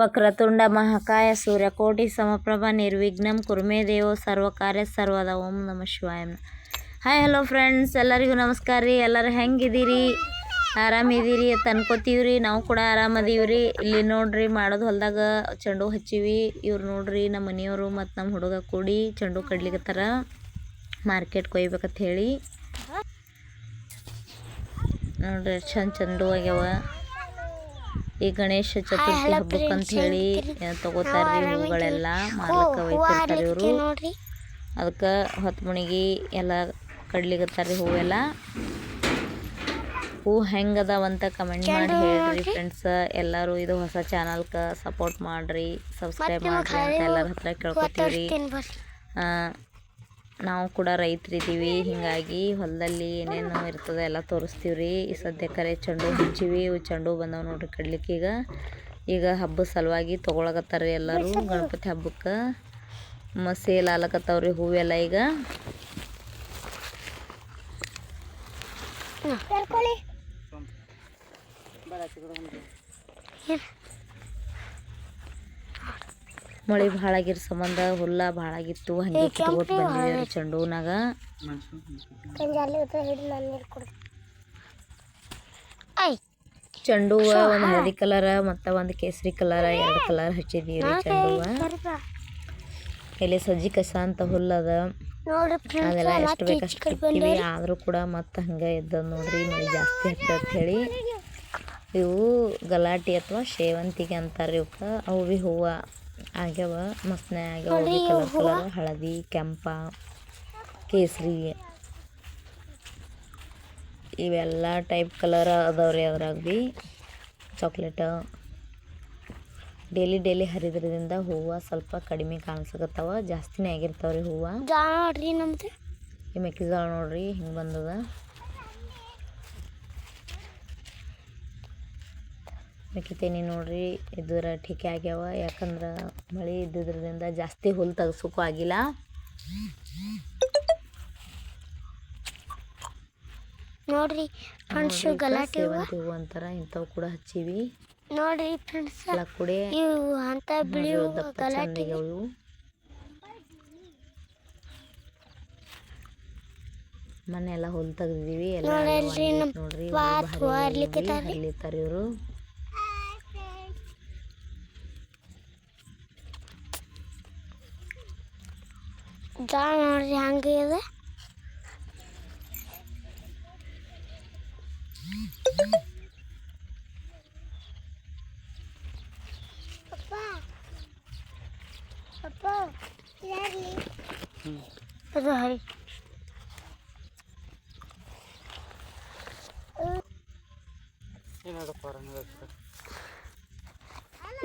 ವಕ್ರತುಂಡ ಮಹಾಕಾಯ ಸೂರ್ಯಕೋಟಿ ಸಮಪ್ರಭ ನಿರ್ವಿಘ್ನಂ ಕುರ್ಮೇ ದೇವೋ ಸರ್ವಕಾರ್ಯ ಸರ್ವದ. ಓಂ ನಮಃ ಶಿವಾಯ. ಹಾಯ್ ಹಲೋ ಫ್ರೆಂಡ್ಸ್, ಎಲ್ಲರಿಗೂ ನಮಸ್ಕಾರ ರೀ. ಎಲ್ಲರೂ ಹೆಂಗಿದ್ದೀರಿ? ಆರಾಮಿದ್ದೀರಿ ಅಂತ ಅನ್ಕೋತೀವ್ರಿ. ನಾವು ಕೂಡ ಆರಾಮದೀವ್ರಿ. ಇಲ್ಲಿ ನೋಡ್ರಿ, ಮಾಡೋದು ಹೊಲದಾಗ ಚೆಂಡು ಹಚ್ಚಿವಿ. ಇವ್ರು ನೋಡ್ರಿ ನಮ್ಮ ಮನೆಯವರು ಮತ್ತು ನಮ್ಮ ಹುಡುಗ ಕೂಡಿ ಚೆಂಡು ಕಡ್ಲಿಕತ್ತಾರ. ಮಾರ್ಕೆಟ್ ಕೊಯ್ಬೇಕಂತ ಹೇಳಿ ನೋಡ್ರಿ, ಚೆಂಡು ಆಗ್ಯಾವ. ಈ ಗಣೇಶ ಚತುರ್ಥಿ ಹಬ್ಬಕ್ಕಂತ ಹೇಳಿ ತಗೋತಾರ್ರಿ ಹೂಗಳೆಲ್ಲ ಮಾರ್ಲಕ್ಕ ಒಯ್ತಿರ್ತಾರೆ ಇವರು. ಅದಕ್ಕೆ ಹೊತ್ತು ಮುಣಿಗಿ ಎಲ್ಲ ಕಡ್ಲಿಗತ್ತಾರ್ರಿ ಹೂವೆಲ್ಲ. ಹೂ ಹೆಂಗದಾವಂತ ಕಮೆಂಟ್ ಮಾಡಿ ಹೇಳ್ರಿ ಫ್ರೆಂಡ್ಸ್. ಎಲ್ಲರೂ ಇದು ಹೊಸ ಚಾನಲ್ಗೆ ಸಪೋರ್ಟ್ ಮಾಡಿರಿ, ಸಬ್ಸ್ಕ್ರೈಬ್ ಮಾಡಿರಿ ಅಂತ ಎಲ್ಲರ ಹತ್ರ ಕೇಳ್ಕೊತೀವ್ರಿ. ನಾವು ಕೂಡ ರೈತರಿದ್ದೀವಿ, ಹೀಗಾಗಿ ಹೊಲದಲ್ಲಿ ಏನೇನು ಇರ್ತದೆ ಎಲ್ಲ ತೋರಿಸ್ತೀವ್ರಿ. ಈ ಸದ್ಯಕ್ಕರೆ ಚೆಂಡು ಹಚ್ಚಿವಿ. ಇವು ಚೆಂಡು ಬಂದವು ನೋಡ್ರಿ ಕಡ್ಲಿಕ್ಕೆ. ಈಗ ಹಬ್ಬದ ಸಲುವಾಗಿ ತೊಗೊಳಕತ್ತಾರ್ರಿ ಎಲ್ಲರೂ. ಗಣಪತಿ ಹಬ್ಬಕ್ಕೆ ಸೇಲ್ ಆಲಕತ್ತವ್ರಿ ಹೂವೆಲ್ಲ. ಈಗ ಮಳೆ ಭಾಳ ಆಗಿರೋ ಸಂಬಂಧ ಹುಲ್ಲ ಭಾಳ ಆಗಿತ್ತು, ಹಂಗೆ ಕಿತ್ಕೊಟ್ಟು ಬಂದಿದ್ದೀವಿ ಚೆಂಡುನಾಗ. ಚೆಂಡು ಒಂದು ಹಳದಿ ಕಲರ್ ಮತ್ತು ಒಂದು ಕೇಸರಿ ಕಲರ್, 2 ಕಲರ್ ಹಚ್ಚಿದೀವಿ ರೀ ಚೆಂಡುವ. ಇಲ್ಲಿ ಸಜ್ಜಿ ಕಸ ಅಂತ ಹುಲ್ಲದ, ಅದೆಲ್ಲ ಎಷ್ಟು ಬೇಕಷ್ಟು ಕಿತ್ತೀವಿ. ಆದರೂ ಕೂಡ ಮತ್ತೆ ಹಂಗೆ ಇದ್ದದ ನೋಡ್ರಿ, ಮಳೆ ಜಾಸ್ತಿ ಆಗ್ತದೆ ಹೇಳಿ. ಇವು ಗಲಾಟಿ ಅಥವಾ ಸೇವಂತಿಗೆ ಅಂತಾರೆ ಇವಕ್ಕೆ. ಅವು ಭೀ ಹೂವು ಆಗ್ಯಾವ, ಮಸ್ತ್ನೇ ಆಗ್ಯಾವ. ಕಲರ್ ಕಲರ್ ಹಳದಿ, ಕೆಂಪ, ಕೇಸರಿ ಇವೆಲ್ಲ ಟೈಪ್ ಕಲರ್ ಅದಾವ್ರಿ. ಅದ್ರಾಗ ಭೀ ಚಾಕ್ಲೇಟ್. ಡೈಲಿ ಹರಿದ್ರಿಂದ ಹೂವು ಸ್ವಲ್ಪ ಕಡಿಮೆ ಕಾಣಿಸಕತ್ತಾವ, ಜಾಸ್ತಿನೇ ಆಗಿರ್ತಾವ್ರಿ ಹೂವು. ನೋಡ್ರಿ ನಮ್ದು ಈ ಮೆಕ್ಕೆಜೋಳ ನೋಡ್ರಿ ಹಿಂಗೆ ಬಂದದ. ಮೆಕ್ಕೆತೇನಿ ನೋಡ್ರಿ ಇದರ ಠಿಕೆ ಆಗ್ಯಾವ, ಯಾಕಂದ್ರೆ ಮಳೆ ಇದ್ದಿದ್ರಿಂದ ಜಾಸ್ತಿ ಹುಲ್ಲು ತೆಗ್ಸೋಕ್ಕೂ ಆಗಿಲ್ಲ. ನೋಡ್ರಿ ಫ್ರೆಂಡ್ಸ್, ಗಲಾಟೆ ಸೇವಂತಿ ಹೂವು ಅಂತಾರ, ಇಂಥವು ಕೂಡ ಹಚ್ಚಿವಿ ನೋಡ್ರಿ ಫ್ರೆಂಡ್ಸ್. ಎಲ್ಲ ಕೂಡ ಇವು ಅಂತ ಬಿಳಿ ಗಲಾಟೆ ಇವು. ಮೊನ್ನೆ ಎಲ್ಲ ಹುಲ್ಲು ತೆಗ್ದಿದ್ದೀವಿ ಎಲ್ಲ ನೋಡ್ರಿ. ಹರ್ಲಿತಾರೆ ಇವರು. ನೋಡ್ರಿ ಹಂಗೆ ಇದೆ. ಅದು ಹರಿ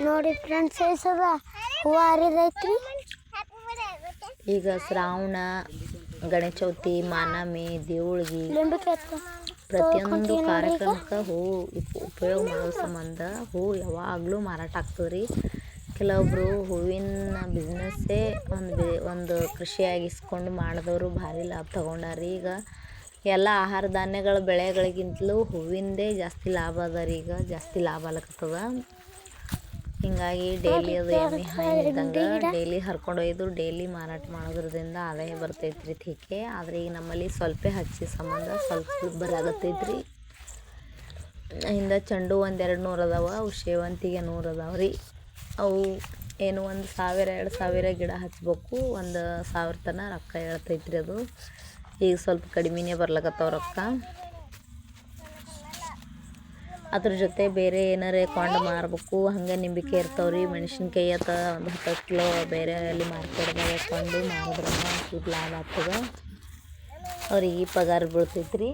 ನೋಡಿ ಫ್ರೆಂಡ್ಸ್, ಐಸದ ಹೂವು ಹರಿದೈತ್ರಿ. ಈಗ ಶ್ರಾವಣ, ಗಣೇಶ ಚೌತಿ, ಮಾನಮಿ, ದೇವುಳ್ಗಿ ಪ್ರತಿಯೊಂದು ಕಾರ್ಯಕ್ರಮಕ್ಕೆ ಹೂ ಉಪಯೋಗ ಮಾಡೋ ಸಂಬಂಧ ಹೂ ಯಾವಾಗಲೂ ಮಾರಾಟ ಆಗ್ತದ್ರಿ. ಕೆಲವೊಬ್ಬರು ಹೂವಿನ ಬಿಸ್ನೆಸ್ಸೇ ಒಂದು ಕೃಷಿಯಾಗಿಸ್ಕೊಂಡು ಮಾಡಿದವರು ಭಾರಿ ಲಾಭ ತಗೊಂಡಾರಿ. ಈಗ ಎಲ್ಲ ಆಹಾರ ಧಾನ್ಯಗಳ ಬೆಳೆಗಳಿಗಿಂತಲೂ ಹೂವಿಂದೇ ಜಾಸ್ತಿ ಲಾಭ ಅದ ರೀ. ಈಗ ಜಾಸ್ತಿ ಲಾಭ ಆಗ್ಲತ್ತದ. ಹೀಗಾಗಿ ಡೈಲಿ ಅದು ಎಮ್ಮೆ ಹಾಯಿ ಇದ್ದಂಗೆ ಡೈಲಿ ಹರ್ಕೊಂಡೊಯ್ದು ಡೈಲಿ ಮಾರಾಟ ಮಾಡೋದ್ರಿಂದ ಆದಾಯ ಬರ್ತೈತ್ರಿ ಠೀಕೆ. ಆದರೆ ಈಗ ನಮ್ಮಲ್ಲಿ ಸ್ವಲ್ಪ ಹಚ್ಚಿ ಸಂಬಂಧ ಸ್ವಲ್ಪ ಬರಾಗತ್ತೈತ್ರಿ. ಹಿಂದೆ ಚೆಂಡು 100-200 ಅದಾವ, ಅವು ಸೇವಂತಿಗೆ 100 ಅದಾವ್ರಿ. ಅವು ಏನು 1000-2000 ಗಿಡ ಹಚ್ಬೇಕು, 1000 ತನಕ ರೊಕ್ಕ ಹೇಳ್ತೈತ್ರಿ. ಅದು ಈಗ ಸ್ವಲ್ಪ ಕಡಿಮೆನೇ ಬರ್ಲಕತ್ತಾವ ರೊಕ್ಕ. ಅದ್ರ ಜೊತೆ ಬೇರೆ ಏನಾರೇ ಕೊಂಡು ಮಾರ್ಬೇಕು, ಹಂಗೆ ನಿಂಬಿಕೆ ಇರ್ತಾವ್ರಿ. ಮೆಣಸಿನ್ಕಾಯಿ ಅಥವಾ 10 ಕಿಲೋ ಬೇರೆ ಅಲ್ಲಿ ಮಾರ್ಕೆಟ್ದಾಗ ಕೊಂಡು ಮಾರಿದ್ರೆ ಸ್ವಲ್ಪ ಲಾಭ ಆಗ್ತದೆ, ಅವ್ರಿಗೆ ಪಗಾರ ಬೀಳ್ತೈತ್ರಿ.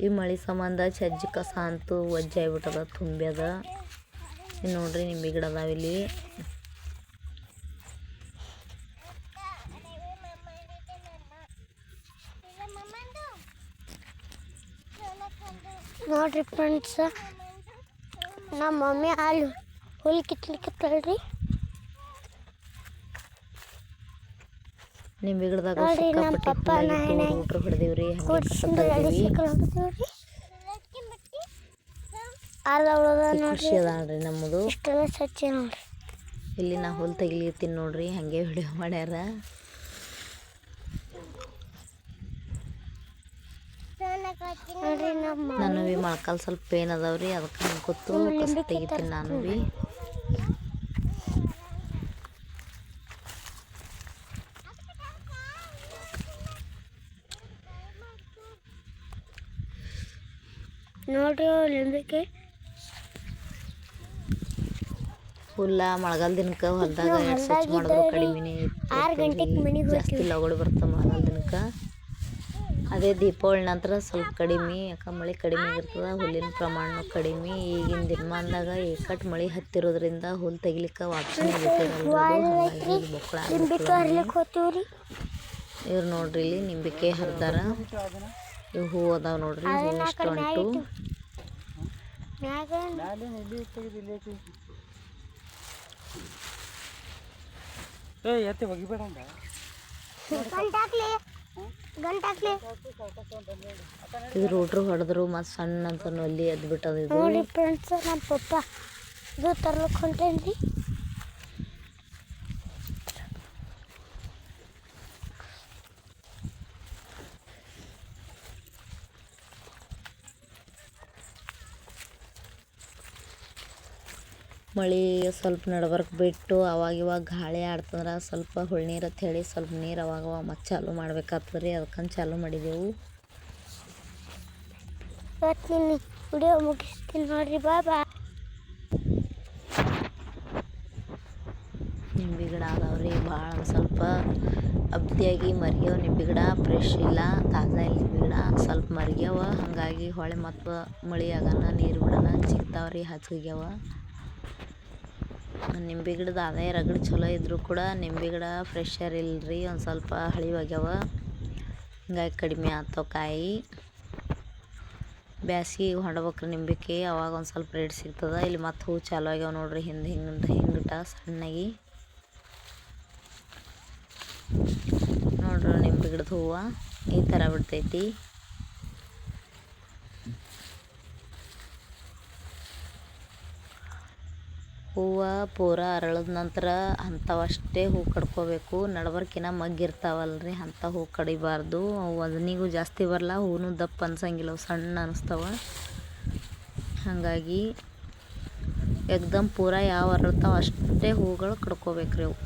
ಈ ಮಳೆ ಸಂಬಂಧ ಸಜ್ಜಿ ಕಸ ಅಂತೂ ಒಜ್ಜಾಗ್ಬಿಟ್ಟದ, ತುಂಬ್ಯದ. ನೋಡ್ರಿ ನಿಂಬೆ ಗಿಡ ಅದಾವಿಲ್ಲಿ. ನೋಡ್ರಿ ಫ್ರೆಂಡ್ಸ್, ನಮ್ಮ ಮಮ್ಮಿ ಅಲ್ಲಿ ಹುಲ್ಲು ಕಿತ್ಲಿಕ್ಕತ್ತಳ್ರಿ. ನಿಂಬೆ ಗಿಡದಾಗ ನೋಡ್ರಿ ನಮ್ಮ ಸಿಕ್ಕಾಪಟ್ಟೆ ಪಪ್ಪ ಹುಲ್ಲಾಗಿದ್ದು ರೂಟ್ರ್ ಹೊಡೆದಿವ್ರಿ ಹಂಗೆ ಕಸ ತೆಗ್ದೀವಿ. ಅಲ್ಲ ಉಳ್ದ ಖುಷಿ ಅದಾಳ್ರಿ ನಮ್ಮದು. ಇಷ್ಟೆಲ್ಲ ಸಚ್ಚಿ ನೋಡ್ರಿ. ಇಲ್ಲಿ ನಾ ಹುಲ್ ತೆಗಿಲಿತ್ತೀನಿ ನೋಡ್ರಿ, ಹಂಗೆ ವಿಡಿಯೋ ಮಾಡ್ಯಾರ. ನೋಡ್ರಿ ನಮ್ಮ ನಾನು ಭೀ ಮೊಳಕಾಲು ಸ್ವಲ್ಪ ಪೇನ್ ಅದಾವ್ರಿ, ಅದಕ್ಕೆ ಹಂಗೆ ಕೂತು ಕಸ ತೆಗಿತೀನಿ ನಾನು ಭೀ. ನೋಡ್ರಿ ಲಿಂಬೆಕಾಯಿ ಹುಲ್ಲ ಮಳೆಗಾಲ ದಿನಕ್ಕೆ ಹೊಲದಾಗ ಸ್ವಚ್ಛ ಮಾಡಿದ್ರು ಕಡಿಮೆನೇ 6 ಗಂಟೆಗೆ ಮನೆಗೆ ಜಾಸ್ತಿ ಲಗೋಡಿ ಬರ್ತವೆ ಮಳೆಗಾಲ ದಿನಕ್ಕೆ. ಅದೇ ದೀಪಾವಳಿ ನಂತರ ಸ್ವಲ್ಪ ಕಡಿಮೆ, ಯಾಕೆ ಮಳೆ ಕಡಿಮೆ ಆಗಿರ್ತದೆ, ಹುಲ್ಲಿನ ಪ್ರಮಾಣ ಕಡಿಮೆ. ಈಗಿನ ದಿನಮಾನದಾಗ ಏಕಟ್ ಮಳೆ ಹತ್ತಿರೋದ್ರಿಂದ ಹುಲ್ಲು ತೆಗಿಲಿಕ್ಕೆ ಆಪ್ಷನ್ ಇವ್ರು ನೋಡ್ರಿ ಇಲ್ಲಿ ನಿಂಬಿಕೆ ಹರಿದಾರ. ಇವು ಹೂ ಅದಾವ ನೋಡ್ರಿ, ಹೂ ಇಷ್ಟು ಅಂಟು. ಇದು ರೋಟ್ರು ಹೊಡೆದ್ರು ಮತ್ತು ಸಣ್ಣ ಅಂತ ಅಲ್ಲಿ ಎದ್ದು ಬಿಟ್ಟದ. ಇದು ನೋಡಿ ಫ್ರೆಂಡ್ಸ್, ನಮ್ಮ ಪಪ್ಪ ಇದು ತರ್ಲಿಕ್ಕೆ ಹೊಂಟೇನ್ರಿ. ಮಳೆ ಸ್ವಲ್ಪ ನಡ್ಬರ್ಕ್ ಬಿಟ್ಟು ಅವಾಗ ಇವಾಗ ಗಾಳಿ ಆಡ್ತಂದ್ರೆ ಸ್ವಲ್ಪ ಹುಳ್ನೀರು ಅಂತ ಹೇಳಿ ಸ್ವಲ್ಪ ನೀರು ಅವಾಗ ಮತ್ತೆ ಚಾಲು ಮಾಡ್ಬೇಕಾಗ್ತದೆ ರೀ, ಅದಕ್ಕಂತ ಚಾಲು ಮಾಡಿದೆವು. ಇವತ್ತು ವಿಡಿಯೋ ಮುಗಿಸ್ತೀನಿ ನೋಡ್ರಿ, ಬಾಬಾ. ನಿಂಬೆ ಗಿಡ ಅದಾವ್ರಿ ಭಾಳ, ಸ್ವಲ್ಪ ಅಬ್ದಿಯಾಗಿ ಮರಿಯವ ನಿಂಬೆ ಗಿಡ, ಫ್ರೆಶ್ ಇಲ್ಲ, ತಾಜಾ ಇಲ್ಲ ನಿಂಬೆ ಗಿಡ, ಸ್ವಲ್ಪ ಮರಿಯವ. ಹಾಗಾಗಿ ಹೊಳೆ ಮತ್ತು ಮಳೆ ಆಗನ ನೀರು ಬಿಡೋಣ ಚಿಕ್ತಾವ್ರಿ, ಹಚ್ಚಿಗ್ಯಾವ. ನಿಂಬೆ ಗಿಡದ ಆದಾಯ ರಗಡ್ ಚಲೋ ಇದ್ದರೂ ಕೂಡ ನಿಂಬೆ ಗಿಡ ಫ್ರೆಶರ್ ಇಲ್ಲರಿ, ಒಂದು ಸ್ವಲ್ಪ ಹಳಿವಾಗ್ಯಾವ, ಹಿಂಗಾಗಿ ಕಡಿಮೆ ಆಗ್ತಾವ ಕಾಯಿ. ಬ್ಯಾಸಿಗೆ ಹೊಂಡ್ಬೇಕ್ರಿ ನಿಂಬಿಕೆ, ಅವಾಗ ಒಂದು ಸ್ವಲ್ಪ ರೇಟ್ ಸಿಗ್ತದೆ. ಇಲ್ಲಿ ಮತ್ತೆ ಹೂ ಚಾಲು ಆಗ್ಯಾವ ನೋಡ್ರಿ, ಹಿಂಗಿಟ ಸಣ್ಣಗೆ ನೋಡ್ರಿ. ನಿಂಬೆ ಗಿಡದ ಹೂವು ಈ ಥರ ಬಿಡ್ತೈತಿ. ಹೂವು ಪೂರ ಅರಳದ ನಂತರ ಅಂಥವಷ್ಟೇ ಹೂ ಕಡ್ಕೋಬೇಕು. ನಡ್ಬರ್ಕಿನ ಮಗ್ಗಿರ್ತಾವಲ್ರಿ, ಅಂಥ ಹೂ ಕಡಿಬಾರ್ದು. ವಜನಿಗೂ ಜಾಸ್ತಿ ಬರಲ್ಲ, ಹೂನು ದಪ್ಪ ಅನ್ಸಂಗಿಲ್ಲ, ಅವು ಸಣ್ಣ ಅನಿಸ್ತಾವ. ಹಾಗಾಗಿ ಎಕ್ದಮ್ ಪೂರ ಯಾವ ಅರಳ್ತಾವ ಅಷ್ಟೇ ಹೂಗಳು ಕಡ್ಕೋಬೇಕ್ರಿ ಅವು.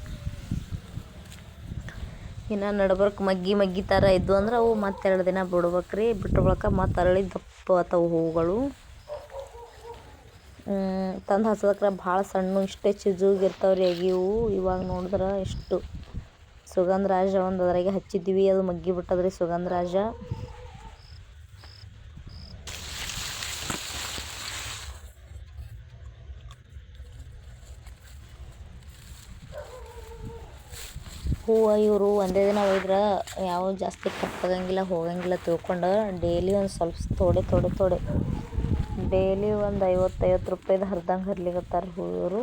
ಇನ್ನು ನಡ್ಬರ್ಕ್ ಮಗ್ಗಿ ಥರ ಇದ್ವು ಅಂದ್ರೆ ಅವು ಮತ್ತೆ 2 ದಿನ ಬಿಡ್ಬೇಕ್ರಿ, ಬಿಟ್ಟು ಬಳಕ ಮತ್ತೆ ಅರಳಿ ದಪ್ಪ ಆತವು ಹೂಗಳು. ತಂದು ಹಚ್ಚೋದಕ್ರೆ ಭಾಳ ಸಣ್ಣ ಇಷ್ಟೇ ಚಿಜುಗಿರ್ತಾವ್ರಿ ಅಗಿವು. ಇವಾಗ ನೋಡಿದ್ರೆ ಎಷ್ಟು ಸುಗಂಧರಾಜ ಒಂದು ಅದ್ರಾಗೆ ಹಚ್ಚಿದ್ವಿ, ಅದು ಮಗ್ಗಿ ಬಿಟ್ಟದ್ರಿ ಸುಗಂಧರಾಜ. ಹೂವು ಇವರು ಒಂದೇ ದಿನ ಒಯ್ದ್ರೆ ಯಾವ ಜಾಸ್ತಿ ಕಪ್ಪಾಗಂಗಿಲ್ಲ, ಹೋಗಂಗಿಲ್ಲ ತಿಳ್ಕೊಂಡು ಡೈಲಿ ಒಂದು ಸ್ವಲ್ಪ ಥೋಡೆ ಡೈಲಿ ಒಂದು 50 ರೂಪಾಯಿದು ಹರಿದಂಗೆ ಹರ್ಲಿಕತ್ತಾರೆ ಹೂ ಇವರು.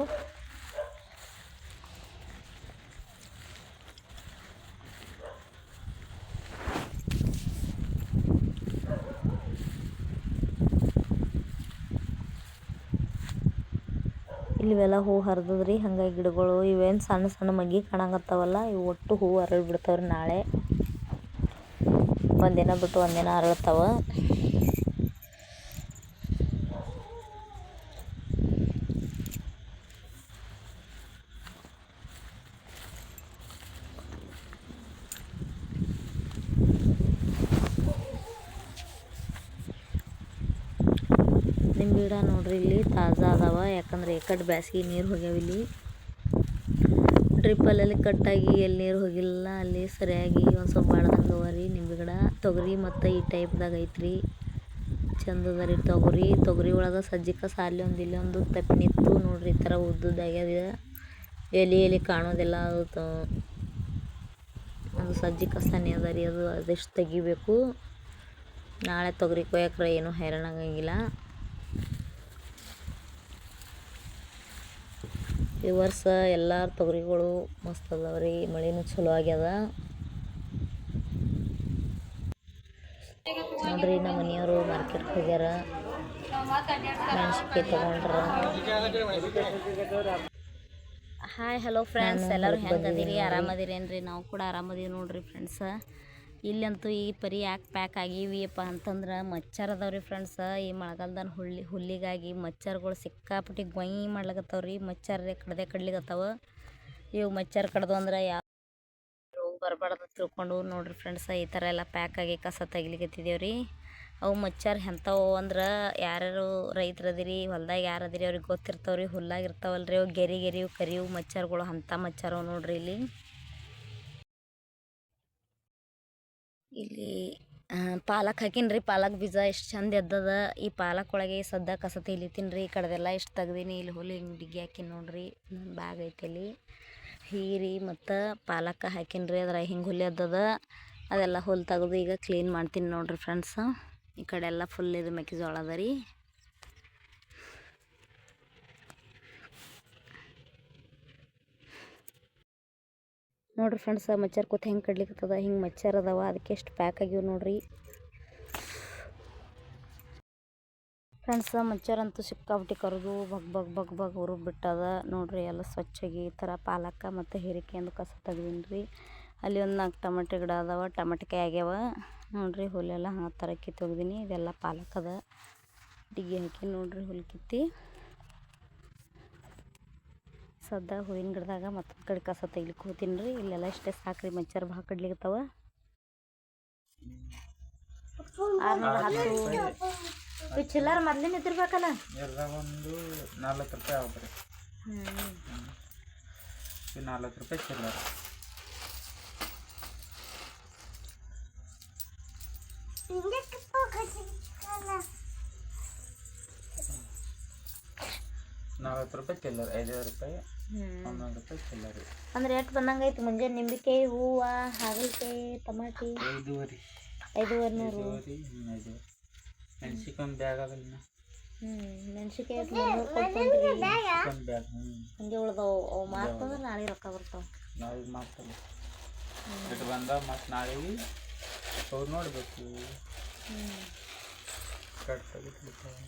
ಇವೆಲ್ಲ ಹೂ ಹರಿದ್ರಿ, ಹಾಗಾಗಿ ಗಿಡಗಳು ಇವೇನು ಸಣ್ಣ ಮಗ್ಗಿ ಕಾಣಕತ್ತಾವಲ್ಲ, ಇವು ಒಟ್ಟು ಹೂ ಅರಳಿ ಬಿಡ್ತಾವ್ರಿ. ನಾಳೆ ಒಂದಿನ ಬಿಟ್ಟು ಒಂದಿನ ಅರಳ್ತಾವ. ನಿಂಬೆ ಗಿಡ ನೋಡ್ರಿ ಇಲ್ಲಿ ತಾಜಾ ಅದಾವ, ಯಾಕಂದ್ರೆ ಏಕಟ್ ಬ್ಯಾಸಿಗೆ ನೀರು ಹೋಗ್ಯಾವ. ಇಲ್ಲಿ ಡ್ರಿಪ್ಪಲ್ಲಿ ಕಟ್ಟಾಗಿ ಎಲ್ಲಿ ನೀರು ಹೋಗಿಲ್ಲ, ಅಲ್ಲಿ ಸರಿಯಾಗಿ ಒಂದು ಸ್ವಲ್ಪ ಬಾಳ್ದಂಗೆ ಅವ ರೀ ನಿಂಬೆ ಗಿಡ. ತೊಗರಿ ಮತ್ತು ಈ ಟೈಪ್ದಾಗ ಐತ್ರಿ, ಚಂದದ ರೀ ತೊಗರಿ ಒಳಗೆ ಸಜ್ಜಿಕ ಸಾಲಿ ಒಂದು ಇಲ್ಲಿ ಒಂದು ತಪ್ಪಿನಿತ್ತು ನೋಡ್ರಿ, ಈ ಥರ ಉದ್ದುದಾಗ್ಯದ, ಎಲಿ ಕಾಣೋದಿಲ್ಲ. ಅದು ಸಜ್ಜಿಕ ಸನಿ ಅದ ರೀ, ಅದೆಷ್ಟು ತೆಗಿಬೇಕು. ನಾಳೆ ತೊಗರಿ ಕೊಯ್ಯಕ್ರೆ ಏನೂ ಹೈರಾಣ ಆಗಂಗಿಲ್ಲ. ಈ ವರ್ಷ ಎಲ್ಲ ತೊಗರಿಗಳು ಮಸ್ತ್ ಅದಾವ್ರಿ, ಮಳೆನೂ ಚಲೋ ಆಗ್ಯದ. ನೋಡ್ರಿ ನಮ್ಮ ಮನೆಯವರು ಮಾರ್ಕೆಟ್ಗೆ ಹೋಗ್ಯಾರ, ಮೆಣಸಿನ್ಕಾಯಿ ತೊಗೊಂಡ್ರ. ಹಾಯ್ ಹಲೋ ಫ್ರೆಂಡ್ಸ್, ಎಲ್ಲರೂ ಹೆಂಗೆ ಅದೀರಿ? ಆರಾಮದಿರೇನ್ರಿ? ನಾವು ಕೂಡ ಆರಾಮದೀವಿ ನೋಡ್ರಿ ಫ್ರೆಂಡ್ಸ. ಇಲ್ಲಂತೂ ಈ ಪರಿ ಯಾಕೆ ಪ್ಯಾಕ್ ಆಗಿವಿಯಪ್ಪ ಅಂತಂದ್ರೆ ಮಚ್ಚರ್ ಅದಾವ್ರಿ ಫ್ರೆಂಡ್ಸ. ಈ ಮಳೆಗಾಲದಾಗ ಹುಲ್ಲಿಗಾಗಿ ಮಚ್ಚರ್ಗಳು ಸಿಕ್ಕಾಪಟ್ಟಿ ಗೊಯ್ ಮಾಡ್ಲಕತ್ತವ್ರಿ. ಮಚ್ಚರ್ ಕಡ್ಲಿಕತ್ತಾವ. ಇವು ಮಚ್ಚರ್ ಕಡ್ದು ಅಂದ್ರೆ ಯಾವ ರೋಗ ಬರಬಾರ್ದು ತಿಳ್ಕೊಂಡು ನೋಡ್ರಿ ಫ್ರೆಂಡ್ಸ, ಈ ಥರ ಎಲ್ಲ ಪ್ಯಾಕ್ ಆಗಿ ಕಸ ತೆಗಿಲಿಕತ್ತಿದ್ದೇವ್ರಿ. ಅವು ಮಚ್ಚರ್ ಎಂಥವು ಅಂದ್ರೆ ಯಾರ್ಯಾರು ರೈತರು ಅದಿರಿ, ಹೊಲ್ದಾಗ ಯಾರು ಅದಿರಿ ಅವ್ರಿಗೆ ಗೊತ್ತಿರ್ತಾವ್ರಿ. ಹುಲ್ಲಾಗಿರ್ತಾವಲ್ರಿ ಅವು ಗೆರಿವು ಕರಿವು ಮಚ್ಚರ್ಗಳು, ಅಂಥ ಮಚ್ಚರವು ನೋಡ್ರಿ. ಇಲ್ಲಿ ಪಾಲಕ್ ಹಾಕಿನ್ರಿ. ಪಾಲಕ್ ಬೀಜ ಎಷ್ಟು ಚಂದ ಎದ್ದದ. ಈ ಪಾಲಕ್ ಒಳಗೆ ಸದ್ದ ಕಸ ತೆಗಿಲಿತ್ತೀನಿ ರೀ. ಈ ಕಡೆದೆಲ್ಲ ಎಷ್ಟು ತೆಗ್ದೀನಿ. ಇಲ್ಲಿ ಹುಲ್ಲು ಹಿಂಗೆ ಡಿಗ್ಗಿ ಹಾಕಿನಿ ನೋಡ್ರಿ. ಬ್ಯಾಗ್ ಐತೆ ಇಲ್ಲಿ. ಹೀರಿ ಮತ್ತು ಪಾಲಕ್ ಹಾಕಿನ್ರಿ. ಅದ್ರ ಹಿಂಗೆ ಹುಲ್ಲು ಎದ್ದದ. ಅದೆಲ್ಲ ಹುಲ್ಲು ತೆಗೆದು ಈಗ ಕ್ಲೀನ್ ಮಾಡ್ತೀನಿ ನೋಡ್ರಿ ಫ್ರೆಂಡ್ಸ್. ಈ ಕಡೆ ಎಲ್ಲ ಫುಲ್ ಇದು ಮೆಕ್ಕೆಜೋಳ ಅದ ರೀ. ನೋಡ್ರಿ ಫ್ರೆಂಡ್ಸ್, ಮಚ್ಚರ್ ಕೂತ್ ಹೆಂಗೆ ಕಡ್ಲಿಕ್ಕತ್ತದ. ಹಿಂಗೆ ಮಚ್ಚರ್ ಅದಾವ, ಅದಕ್ಕೆ ಎಷ್ಟು ಪ್ಯಾಕ್ ಆಗ್ಯಾವ ನೋಡ್ರಿ ಫ್ರೆಂಡ್ಸ್. ಮಚ್ಚರ್ ಅಂತೂ ಸಿಕ್ಕಾಬಿಟ್ಟು ಕರೆದು ಬಗ್ ಹುರುಬ್ ಬಿಟ್ಟದ ನೋಡ್ರಿ. ಎಲ್ಲ ಸ್ವಚ್ಛಾಗಿ ಈ ಥರ ಪಾಲಕ ಮತ್ತು ಹೀರಿಕೆಂದು ಕಸ ತೆಗ್ದೀನಿ. ಅಲ್ಲಿ ಒಂದು 4 ಟೊಮೆಟೊ ಗಿಡ ಅದಾವ, ಟೊಮೆಟೊಕಾಯಿ ಆಗ್ಯಾವ ನೋಡ್ರಿ. ಹುಲ್ಲೆಲ್ಲ ಆ ಥರ ಕಿತ್ತು ಹೋಗ್ದೀನಿ. ಇದೆಲ್ಲ ಪಾಲಕದ ಡಿಗ್ಗಿ ಹಾಕಿ ನೋಡ್ರಿ ಹುಲ್ಲು ಕಿತ್ತಿ. ಸದ್ದ ಹೂವಿನ ಗಿಡದಾಗ ಮತ್ತೊಂದು ಕಡೆ ಕಸ ತೆಗಿಲಿಕ್ಕೆ ಹೋಗ್ತೀನಿ ರೀ. ಇಲ್ಲೆಲ್ಲ ಇಷ್ಟೇ ಸಾಕ್ರಿ. ಮಚ್ಚರ್ ಭಾಳ ಕಡ್ಲಿಕತ್ತಾವ. 610 ಚಿಲ್ಲರ್ ಮೊದ್ಲಿನ ಇದ್ದಿರ್ಬೇಕಲ್ಲ. ಒಂದು 40 ರೂಪಾಯಿ ಆಗ್ರಿ. 40 ರೂಪಾಯಿ ಚಿಲ್ಲರ್. ₹40 ಚಿಲ್ಲರ್, 5 ರೂಪಾಯಿ, 11 ರೂಪಾಯಿ ಚಿಲ್ಲರ್. ಅಂದ್ರೆ ಎಷ್ಟು ಬಂದಂಗೈತಿ? ಮುಂಜಾನೆ ನಿಂಬೆಕಾಯಿ, ಹೂವು, ಹಾಗಲಕಾಯಿ, ಟಮಾಟಿ 5,500. ಮೆಣಸಿನ್ಕಾಯಿ ಬ್ಯಾಗ್ ಆಗಲ್ಲ. ಮೆಣಸಿನ್ಕಾಯಿ 300 ಕೊಡ್ತೇನ್ರಿ. ಹಂಗೆ ಉಳ್ದವು. ಅವು ಮಾರ್ತಂದ್ರೆ ನಾಳೆ ರೊಕ್ಕ ಬರ್ತಾವೆ. ನಾಳೆ ಮಾರ್ತಲ್ಲ ಇಟ್ಟು ಬಂದ ಮತ್ತು ನಾಳೆಗೆ ಅವ್ರು ನೋಡಬೇಕು. ಕಟ್ ತೆಗಿತಾರೆ.